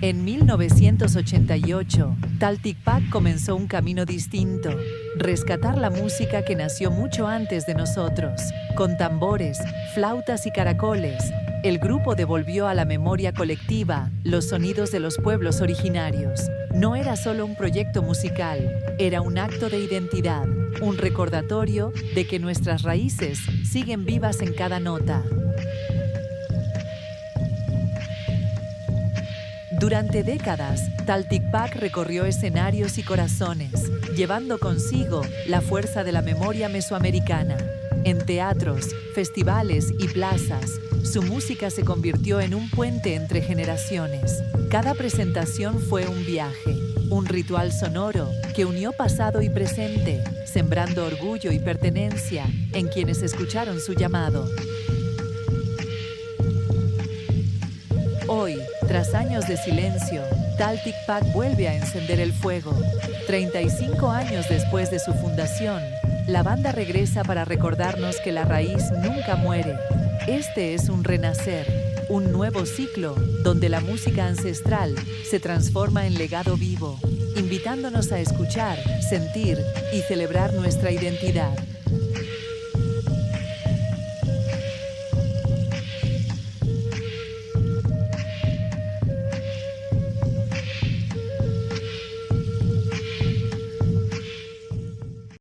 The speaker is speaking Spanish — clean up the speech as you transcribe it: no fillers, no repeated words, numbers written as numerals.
En 1988, Talticpac comenzó un camino distinto, rescatar la música que nació mucho antes de nosotros. Con tambores, flautas y caracoles, el grupo devolvió a la memoria colectiva los sonidos de los pueblos originarios. No era solo un proyecto musical, era un acto de identidad, un recordatorio de que nuestras raíces siguen vivas en cada nota. Durante décadas, Talticpac recorrió escenarios y corazones, llevando consigo la fuerza de la memoria mesoamericana. En teatros, festivales y plazas, su música se convirtió en un puente entre generaciones. Cada presentación fue un viaje, un ritual sonoro que unió pasado y presente, sembrando orgullo y pertenencia en quienes escucharon su llamado. Hoy, tras años de silencio, Talticpac vuelve a encender el fuego. 35 años después de su fundación, la banda regresa para recordarnos que la raíz nunca muere. Este es un renacer, un nuevo ciclo donde la música ancestral se transforma en legado vivo, invitándonos a escuchar, sentir y celebrar nuestra identidad.